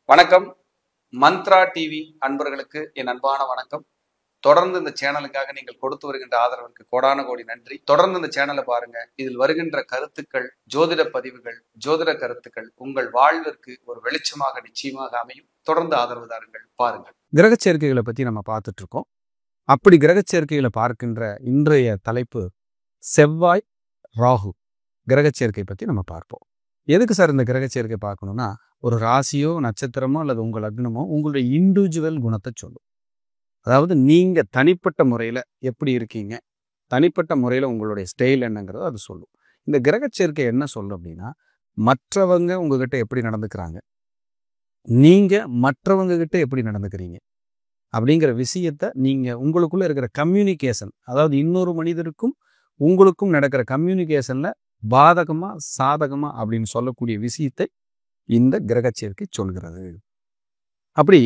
வணக்கம். மந்த்ரா டிவி அன்பர்களுக்கு என் அன்பான வணக்கம். தொடர்ந்து இந்த சேனலுக்காக நீங்கள் கொடுத்து வருகின்ற ஆதரவுக்கு கோடான கோடி நன்றி. தொடர்ந்து இந்த சேனலை பாருங்க. இதில் வருகின்ற கருத்துக்கள், ஜோதிட பதிவுகள், ஜோதிட கருத்துக்கள் உங்கள் வாழ்விற்கு ஒரு வெளிச்சமாக நிச்சயமாக அமையும். தொடர்ந்து ஆதரவு தாருங்கள், பாருங்கள். கிரக சேர்க்கைகளை பத்தி நம்ம பார்த்துட்டு இருக்கோம். அப்படி கிரக சேர்க்கைகளை பார்க்கின்ற இன்றைய தலைப்பு செவ்வாய் ராகு கிரக சேர்க்கை பத்தி நம்ம பார்ப்போம். எதுக்கு சார் இந்த கிரக சேர்க்கை பார்க்கணும்னா, ஒரு ராசியோ நட்சத்திரமோ அல்லது உங்கள் லக்னமோ உங்களுடைய இண்டிவிஜுவல் குணத்தை சொல்லும். அதாவது நீங்க தனிப்பட்ட முறையில எப்படி இருக்கீங்க, தனிப்பட்ட முறையில உங்களுடைய ஸ்டைல் என்னங்கிறத அது சொல்லும். இந்த கிரக சேர்க்கை என்ன சொல்லும் அப்படின்னா, மற்றவங்க உங்ககிட்ட எப்படி நடந்துக்கிறாங்க, நீங்க மற்றவங்க கிட்ட எப்படி நடந்துக்கிறீங்க அப்படிங்கிற விஷயத்த நீங்க உங்களுக்குள்ள இருக்கிற கம்யூனிகேஷன், அதாவது இன்னொரு மனிதருக்கும் உங்களுக்கும் நடக்கிற கம்யூனிகேஷன்ல பாதகமா சாதகமா அப்படின்னு சொல்லக்கூடிய விஷயத்தை இந்த கிரக சேர்க்கை சொல்கிறது. அப்படி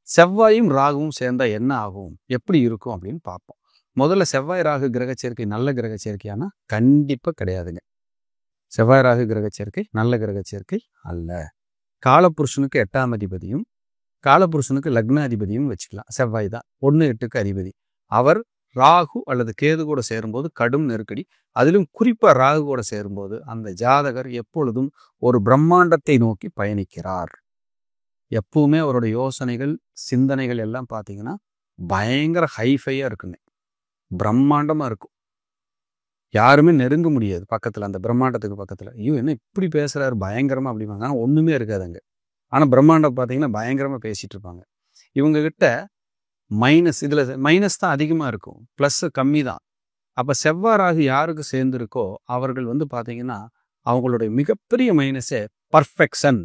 செவ்வாயும் ராகுவும் சேர்ந்தா என்ன ஆகும், எப்படி இருக்கும் அப்படின்னு பார்ப்போம். முதல்ல செவ்வாய் ராகு கிரக சேர்க்கை நல்ல கிரக சேர்க்கையானா கண்டிப்பா கிடையாதுங்க. செவ்வாய் ராகு கிரக சேர்க்கை நல்ல கிரக சேர்க்கை அல்ல. காலபுருஷனுக்கு 8ஆம் அதிபதியும் காலபுருஷனுக்கு லக்ன அதிபதியும் வச்சுக்கலாம். செவ்வாய் தான் 1-8க்கு அதிபதி. அவர் ராகு அல்லது கேது கூட சேரும்போது கடும் நெருக்கடி. அதிலும் குறிப்பா ராகு கூட சேரும்போது அந்த ஜாதகர் எப்பொழுதும் ஒரு பிரம்மாண்டத்தை நோக்கி பயணிக்கிறார். எப்பவுமே அவருடைய யோசனைகள், சிந்தனைகள் எல்லாம் பார்த்தீங்கன்னா பயங்கர ஹைஃபையா இருக்குங்க, பிரம்மாண்டமா இருக்கும். யாருமே நெருங்க முடியாது பக்கத்துல, அந்த பிரம்மாண்டத்துக்கு பக்கத்துல. ஐயோ என்ன இப்படி பேசுறாரு பயங்கரமா அப்படிம்பாங்க. ஆனால் ஒண்ணுமே இருக்காதுங்க. ஆனா பிரம்மாண்டம் பார்த்தீங்கன்னா பயங்கரமா பேசிட்டு இருப்பாங்க. இவங்க கிட்ட இதுல மைனஸ் தான் அதிகமா இருக்கும், பிளஸ் கம்மி தான். அப்ப செவ்வாய் ராகு யாருக்கு சேர்ந்திருக்கோ அவர்கள் பார்த்தீங்கன்னா அவங்களுடைய மிகப்பெரிய மைனஸே பர்ஃபெக்ஷன்,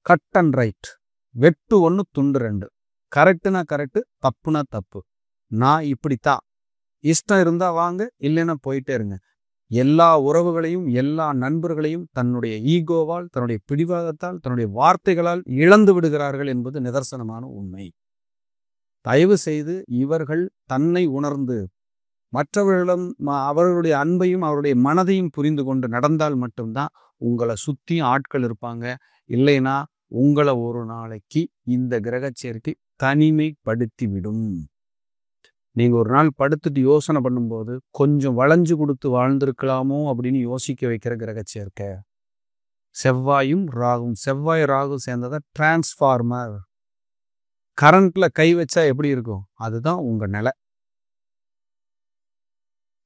கட் அண்ட் ரைட், வெட்டு 1 துண்டு 2, கரெக்டுனா கரெக்டு, தப்புனா தப்பு, நான் இப்படித்தான், இஷ்டம் இருந்தா வாங்க, இல்லைன்னா போயிட்டே இருங்க. எல்லா உறவுகளையும் எல்லா நண்பர்களையும் தன்னுடைய ஈகோவால், தன்னுடைய பிடிவாதத்தால், தன்னுடைய வார்த்தைகளால் இழந்து விடுகிறார்கள் என்பது நிதர்சனமான உண்மை. தயவு செய்து இவர்கள் தன்னை உணர்ந்து மற்றவர்களிடம் அவர்களுடைய அன்பையும் அவருடைய மனதையும் புரிந்து கொண்டு நடந்தால் மட்டும்தான் உங்களை சுத்தி ஆட்கள் இருப்பாங்க. இல்லைன்னா உங்களை ஒரு நாளைக்கு இந்த கிரக சேர்க்கை தனிமைப்படுத்தி விடும். நீங்க ஒரு நாள் படுத்துட்டு யோசனை பண்ணும்போது கொஞ்சம் வளைஞ்சு கொடுத்து வாழ்ந்திருக்கலாமோ அப்படின்னு யோசிக்க வைக்கிற கிரக சேர்க்கை செவ்வாயும் ராகும். செவ்வாய் ராகு சேர்ந்ததா டிரான்ஸ்ஃபார்மர். கரண்ட்ல கை வச்சா எப்படி இருக்கும், அதுதான் உங்க நிலை.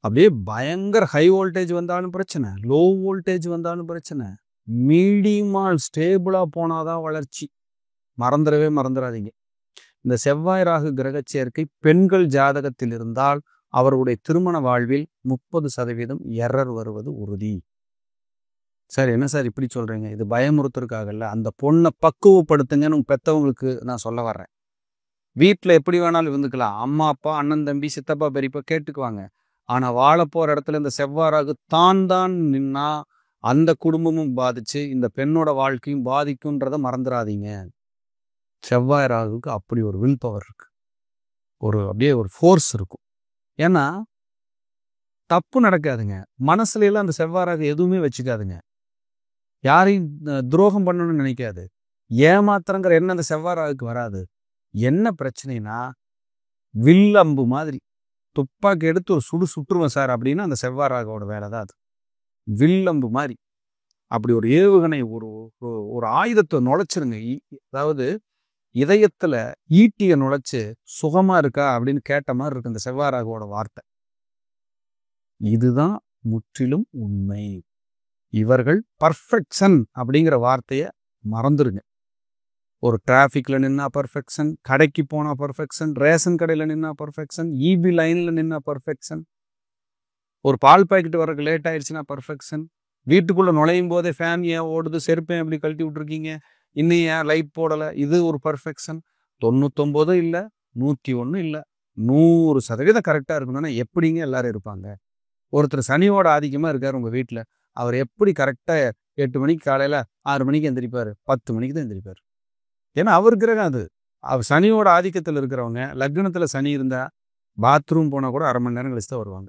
அப்படியே பயங்கர ஹை வோல்டேஜ் வந்தாலும் பிரச்சனை, லோ வோல்டேஜ் வந்தாலும் பிரச்சனை, மீடியமா ஸ்டேபிளா போனாதான் வளர்ச்சி. மறந்துடாதீங்க. இந்த செவ்வாய் ராகு கிரக சேர்க்கை பெண்கள் ஜாதகத்தில் இருந்தால் அவருடைய திருமண வாழ்வில் 30% எரர் வருவது உறுதி. சார் என்ன சார் இப்படி சொல்றீங்க, இது பயமுறுத்துறதுக்காகல, அந்த பொண்ணை பக்குவப்படுத்துங்கன்னு பெத்தவங்களுக்கு நான் சொல்ல வர்றேன். வீட்டில் எப்படி வேணாலும் இருந்துக்கலாம், அம்மா அப்பா அண்ணன் தம்பி சித்தப்பா பெரியப்பா கேட்டுக்குவாங்க. ஆனா வாழ போற இடத்துல இந்த செவ்வாய் ராகு தான் நின்னா அந்த குடும்பமும் பாதிச்சு இந்த பெண்ணோட வாழ்க்கையும் பாதிக்கும்ன்றத மறந்துடாதீங்க. செவ்வாய் ராகுக்கு அப்படி ஒரு வில் பவர் இருக்கு, அப்படியே ஒரு ஃபோர்ஸ் இருக்கும். ஏன்னா தப்பு நடக்காதுங்க, மனசுல எல்லாம் அந்த செவ்வாய் ராகு எதுவுமே வச்சுக்காதுங்க, யாரையும் துரோகம் பண்ணணும்னு நினைக்காது, ஏமாத்திரங்கிற எண்ணம் அந்த செவ்வாய் ராகுக்கு வராது. என்ன பிரச்சனைனா வில்லம்பு மாதிரி துப்பாக்கி எடுத்து ஒரு சுட்டுருவேன் சார் அப்படின்னா அந்த செவ்வாய் ராகுவோட வேலை தான் அது. வில்லம்பு மாதிரி அப்படி ஒரு ஏவுகணை, ஒரு ஆயுதத்தை நுழைச்சிருங்க. அதாவது இதயத்துல ஈட்டிய நுழைச்சு சுகமா இருக்கா அப்படின்னு கேட்ட மாதிரி இருக்கு இந்த செவ்வாய் ராகுவோட வார்த்தை. இதுதான் முற்றிலும் உண்மை. இவர்கள் பர்ஃபெக்ஷன் அப்படிங்கிற வார்த்தைய மறந்துருங்க. ஒரு டிராஃபிக்ல நின்னா பர்ஃபெக்ஷன், கடைக்கு போனா பர்ஃபெக்ஷன், ரேஷன் கடையில நின்னா பர்ஃபெக்ஷன், இபி லைன்ல நின்னா பர்ஃபெக்ஷன், ஒரு பால் பாக்கெட் வரக்கு லேட் ஆயிடுச்சுன்னா பர்ஃபெக்ஷன், வீட்டுக்குள்ள நுழையும் போதே ஃபேன் ஏன் ஓடுது, செருப்பேன் எப்படி கழட்டி விட்டுருக்கீங்க, இன்னும் ஏன் லைட் போடல, இது ஒரு பர்ஃபெக்ஷன். 99 இல்லை, 101 இல்லை, 100% கரெக்டா இருக்கணும்னா எப்படிங்க எல்லாரும் இருப்பாங்க? ஒருத்தர் சனியோட ஆதிக்கமா இருக்காரு உங்க வீட்டுல, அவர் எப்படி கரெக்டா 8 மணிக்கு காலையில 6 மணிக்கு எந்திரிப்பாரு, 10 மணிக்கு தான் எந்திரிப்பாரு. ஏன்னா அவர் கிரகம் அது. அவர் சனியோட ஆதிக்கத்தில் இருக்கிறவங்க, லக்னத்துல சனி இருந்தா பாத்ரூம் போனா கூட 1/2 மணி நேரம் கழிச்சு தான் வருவாங்க.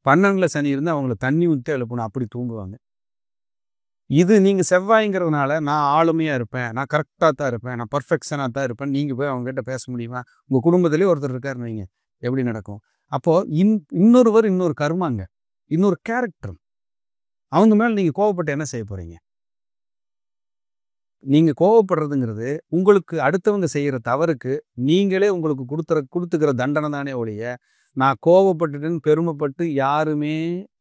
12ல சனி இருந்தா அவங்களை தண்ணி ஊற்றி எழுப்பணும், அப்படி தூங்குவாங்க. இது நீங்கள் செவ்வாய்ங்கிறதுனால நான் ஆளுமையாக இருப்பேன், நான் கரெக்டாக தான் இருப்பேன், நான் பர்ஃபெக்ஷனாக தான் இருப்பேன், நீங்கள் போய் அவங்ககிட்ட பேச முடியுமா? உங்கள் குடும்பத்திலே ஒருத்தர் இருக்காருன்னு வைங்க, எப்படி நடக்கும்? அப்போது இன்னொருவர் இன்னொரு கர்மாங்க, இன்னொரு கேரக்டர். அவங்க மேலே நீங்கள் கோவப்பட்டு என்ன செய்ய போகிறீங்க? நீங்கள் கோவப்படுறதுங்கிறது உங்களுக்கு அடுத்தவங்க செய்கிற தவறுக்கு நீங்களே உங்களுக்கு கொடுத்துக்கிற தண்டனை தானே ஒழிய, நான் கோவப்பட்டுட்டேன்னு பெருமைப்பட்டு யாருமே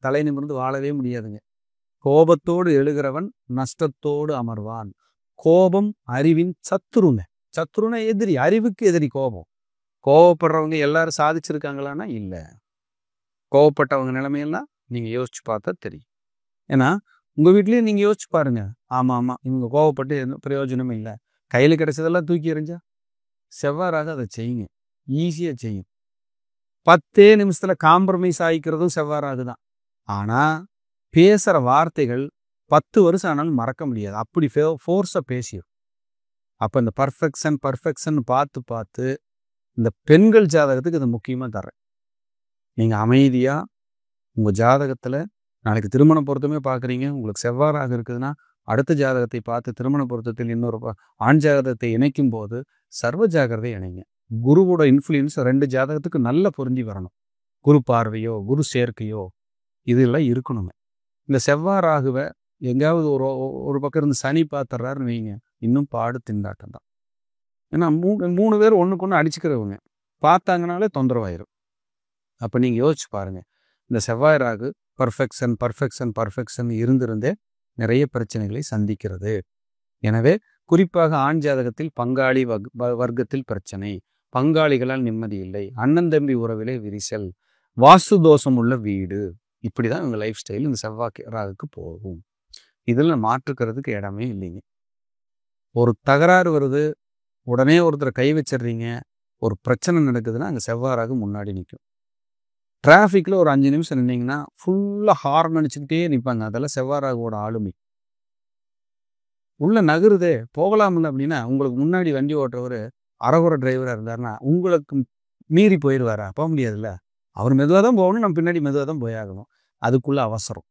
தலை நிமிர்ந்து வாழவே முடியாதுங்க. கோபத்தோடு எழுகிறவன் நஷ்டத்தோடு அமர்வான். கோபம் அறிவின் சத்துருங்க. சத்துருனா எதிரி, அறிவுக்கு எதிரி கோபம். கோவப்படுறவங்க எல்லாரும் சாதிச்சிருக்காங்களான்னா இல்லை. கோவப்பட்டவங்க நிலைமையெல்லாம் நீங்கள் யோசிச்சு பார்த்தா தெரியும். ஏன்னா உங்கள் வீட்லேயும் நீங்கள் யோசிச்சு பாருங்க. ஆமாம், இவங்க கோவப்பட்டு எதுவும் பிரயோஜனமே இல்லை, கையில் கிடைச்சதெல்லாம் தூக்கி எறிஞ்சா? செவ்வாறாக அதை செய்யுங்க, ஈஸியாக செய்யும். 10 நிமிஷத்தில் காம்ப்ரமைஸ் ஆகிக்கிறதும் செவ்வாறாக தான். ஆனால் பேசுகிற வார்த்தைகள் 10 வருஷம் ஆனாலும் மறக்க முடியாது, அப்படி ஃபோர்ஸாக பேசிடும். அப்போ இந்த பர்ஃபெக்ஷன் பார்த்து இந்த பெண்கள் ஜாதகத்துக்கு இது முக்கியமாக தர்றேன். நீங்கள் அமைதியாக உங்கள் ஜாதகத்தில் நாளைக்கு திருமண பொருத்தமே பார்க்குறீங்க, உங்களுக்கு செவ்வாறாக இருக்குதுன்னா அடுத்த ஜாதகத்தை பார்த்து திருமண பொருத்தத்தில் இன்னொரு ஆண் ஜாதகத்தை இணைக்கும் போது சர்வ ஜாகிரதை இணைங்க. குருவோட இன்ஃப்ளூயன்ஸ் 2 ஜாதகத்துக்கு நல்லா பொருந்தி வரணும். குரு பார்வையோ குரு சேர்க்கையோ இதெல்லாம் இருக்கணுங்க. இந்த செவ்வாறாகுவை எங்கேயாவது ஒரு பக்கம் இருந்து சனி பார்த்துட்றாருன்னு வைங்க, இன்னும் பாடு திண்டாட்டம் தான். ஏன்னா 3 பேர் ஒன்றுக்கு ஒன்று அடிச்சுக்கிறவங்க, பார்த்தாங்கனாலே தொந்தரவாயிரும். அப்போ நீங்கள் யோசிச்சு பாருங்கள், இந்த செவ்வாய் ராகு பர்ஃபெக்ஷன் இருந்திருந்தே நிறைய பிரச்சனைகளை சந்திக்கிறது. எனவே குறிப்பாக ஆண் ஜாதகத்தில் பங்காளி வர்க்கத்தில் பிரச்சனை, பங்காளிகளால் நிம்மதி இல்லை, அண்ணன் தம்பி உறவிலே விரிசல், வாஸ்து தோஷம் உள்ள வீடு, இப்படி தான் இவங்க லைஃப் ஸ்டைல் இந்த செவ்வாய் ராகுக்கு போகும். இதில் மாற்றுக்கிறதுக்கு இடமே இல்லைங்க. ஒரு தகராறு வருது, உடனே ஒருத்தரை கை வச்சிடுறீங்க, ஒரு பிரச்சனை நடக்குதுன்னா அங்கே செவ்வாய் ராகு முன்னாடி நிற்கும். டிராஃபிக்கில் ஒரு 5 நிமிஷம் நின்னீங்கன்னா ஃபுல்லாக ஹார்ன் அடிச்சுக்கிட்டே நிற்பாங்க. அதெல்லாம் செவ்வாய் ராகுவோட ஆளுமை. உள்ள நகருதே போகலாம்ல அப்படின்னா, உங்களுக்கு முன்னாடி வண்டி ஓட்டுறவர் அறகுறை டிரைவராக இருந்தாருன்னா உங்களுக்கு மீறி போயிடுவாரா? போக முடியாதுல்ல. அவர் மெதுவாக தான் போகணும், நம்ம பின்னாடி மெதுவாக தான் போயாகணும். அதுக்குள்ள அவசரம்,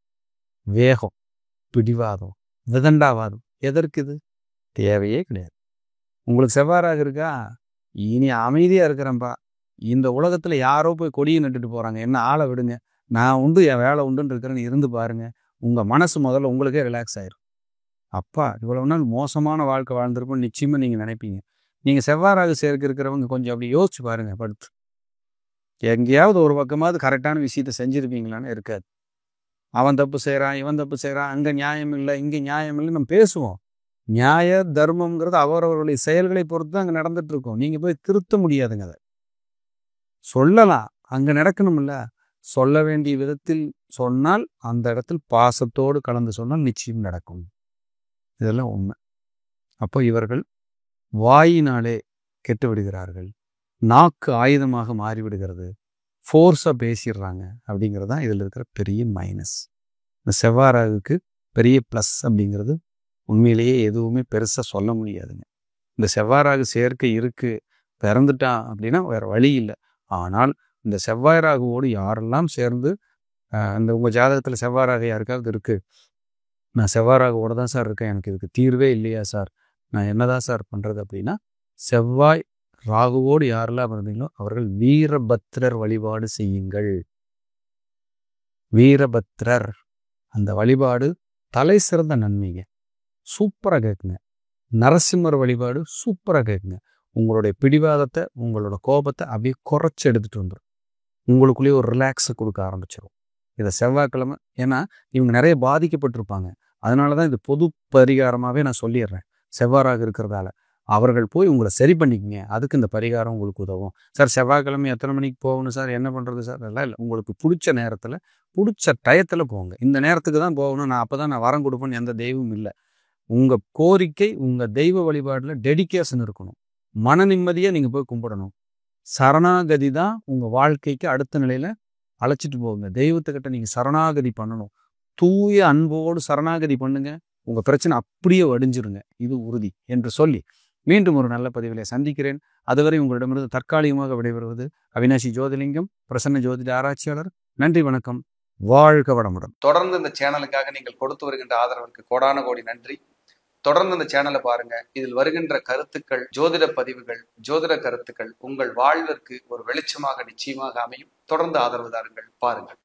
வேகம், பிடிவாதம், விதண்டாவாதம் எதற்கு? இது தேவையே கிடையாது. உங்களுக்கு செவ்வாய் ராகு இருக்கா, இனி அமைதியாக இருக்கிறேன்ப்பா, இந்த உலகத்தில் யாரோ போய் கொடியை நட்டுட்டு போகிறாங்க, என்ன ஆளை விடுங்க, நான் உண்டு என் வேலை உண்டுன்னு இருக்கிறேன்னு இருந்து பாருங்க. உங்கள் மனசு முதல்ல உங்களுக்கே ரிலாக்ஸ் ஆயிரும். அப்பா இவ்வளவு நாள் மோசமான வாழ்க்கை வாழ்ந்துருப்போம் நிச்சயமாக நீங்கள் நினைப்பீங்க. நீங்கள் செவ்வாய் ராகு சேர்க்கை இருக்கிறவங்க கொஞ்சம் அப்படி யோசிச்சு பாருங்க. படுத்து எங்கேயாவது ஒரு பக்கமாவது கரெக்டான விஷயத்த செஞ்சுருப்பீங்களான்னு இருக்காது. அவன் தப்பு செய்கிறான், இவன் தப்பு செய்கிறான், அங்கே நியாயம் இல்லை, இங்கே நியாயம் இல்லை நம்ம பேசுவோம். நியாய தர்மம்ங்கிறது அவரவர்களுடைய செயல்களை பொறுத்து தான் அங்கே நடந்துட்டு இருக்கோம். நீங்கள் போய் திருத்த முடியாதுங்க. அதை சொல்லலாம், அங்கே நடக்கணும்ல. சொல்ல வேண்டிய விதத்தில் சொன்னால், அந்த இடத்தில் பாசத்தோடு கலந்து சொன்னால் நிச்சயம் நடக்கும். இதெல்லாம் உண்மை. அப்போ இவர்கள் வாயினாலே கெட்டு விடுகிறார்கள், நாக்கு ஆயுதமாக மாறிவிடுகிறது, ஃபோர்ஸாக பேசிடுறாங்க. அப்படிங்கிறது தான் இதில் இருக்கிற பெரிய மைனஸ். இந்த செவ்வாய் ராகுக்கு பெரிய ப்ளஸ் அப்படிங்கிறது உண்மையிலேயே எதுவுமே பெருசாக சொல்ல முடியாதுங்க. இந்த செவ்வாய் ராகு சேர்க்கை இருக்குது, பிறந்துட்டான் அப்படின்னா வேறு வழி இல்லை. ஆனால் இந்த செவ்வாய் ராகுவோடு யாரெல்லாம் சேர்ந்து இந்த உங்கள் ஜாதகத்தில் செவ்வாய் ராகு யாருக்காவது இருக்குது, நான் செவ்வாய் ராகுவோடு தான் சார் இருக்கேன், எனக்கு இதுக்கு தீர்வே இல்லையா சார், நான் என்னதான் சார் பண்ணுறது அப்படின்னா, செவ்வாய் ராகுவோடு யாரெல்லாம் இருந்தீங்களோ அவர்கள் வீரபத்ரர் வழிபாடு செய்யுங்கள். வீரபத்ரர் அந்த வழிபாடு தலை சிறந்த நன்மைங்க, சூப்பராக கேட்குங்க. நரசிம்மர் வழிபாடு சூப்பராக கேட்குங்க. உங்களுடைய பிடிவாதத்தை, உங்களோட கோபத்தை அப்படியே குறைச்சி எடுத்துகிட்டு வந்துடும். உங்களுக்குள்ளேயே ஒரு ரிலாக்ஸை கொடுக்க ஆரம்பிச்சிடும். இதை செவ்வாய்க்கிழமை, ஏன்னா இவங்க நிறைய பாதிக்கப்பட்டிருப்பாங்க, அதனால தான் இது பொது பரிகாரமாகவே நான் சொல்லிடுறேன். செவ்வாய் ராகு இருக்கிறதால அவர்கள் போய் உங்களை சரி பண்ணிக்கங்க, அதுக்கு இந்த பரிகாரம் உங்களுக்கு உதவும். சார் செவ்வாய்க்கிழமை எத்தனை மணிக்கு போகணும் சார், என்ன பண்ணுறது சார், அதெல்லாம் இல்லை. உங்களுக்கு பிடிச்ச நேரத்தில் பிடிச்ச டயத்தில் போங்க. இந்த நேரத்துக்கு தான் போகணும், நான் அப்போ தான் நான் வரம் கொடுப்பேன்னு எந்த தெய்வமும் இல்லை. உங்கள் கோரிக்கை, உங்கள் தெய்வ வழிபாடில் டெடிக்கேஷன் இருக்கணும். மன நிம்மதியாக நீங்கள் போய் கும்பிடணும். சரணாகதி தான் உங்கள் வாழ்க்கைக்கு அடுத்த நிலையில் அழைச்சிட்டு போகுங்க. தெய்வத்துக்கிட்ட நீங்கள் சரணாகதி பண்ணணும். தூய அன்போடு சரணாகதி பண்ணுங்க, உங்கள் பிரச்சனை அப்படியே வடிஞ்சிருங்க, இது உறுதி என்று சொல்லி மீண்டும் ஒரு நல்ல பதிவிலே சந்திக்கிறேன். அதுவரை உங்களிடமிருந்து தற்காலிகமாக விடைபெறுவது அவினாசி ஜோதிலிங்கம், பிரசன்ன ஜோதிட ஆராய்ச்சியாளர். நன்றி, வணக்கம். வாழ்க வளமுடன். தொடர்ந்து இந்த சேனலுக்காக நீங்கள் கொடுத்து வருகின்ற ஆதரவிற்கு கோடான கோடி நன்றி. தொடர்ந்து இந்த சேனலை பாருங்க. இதில் வருகின்ற கருத்துக்கள், ஜோதிட பதிவுகள், ஜோதிட கருத்துக்கள் உங்கள் வாழ்விற்கு ஒரு வெளிச்சமாக நிச்சயமாக அமையும். தொடர்ந்து ஆதரவு தாருங்கள். பாருங்கள்.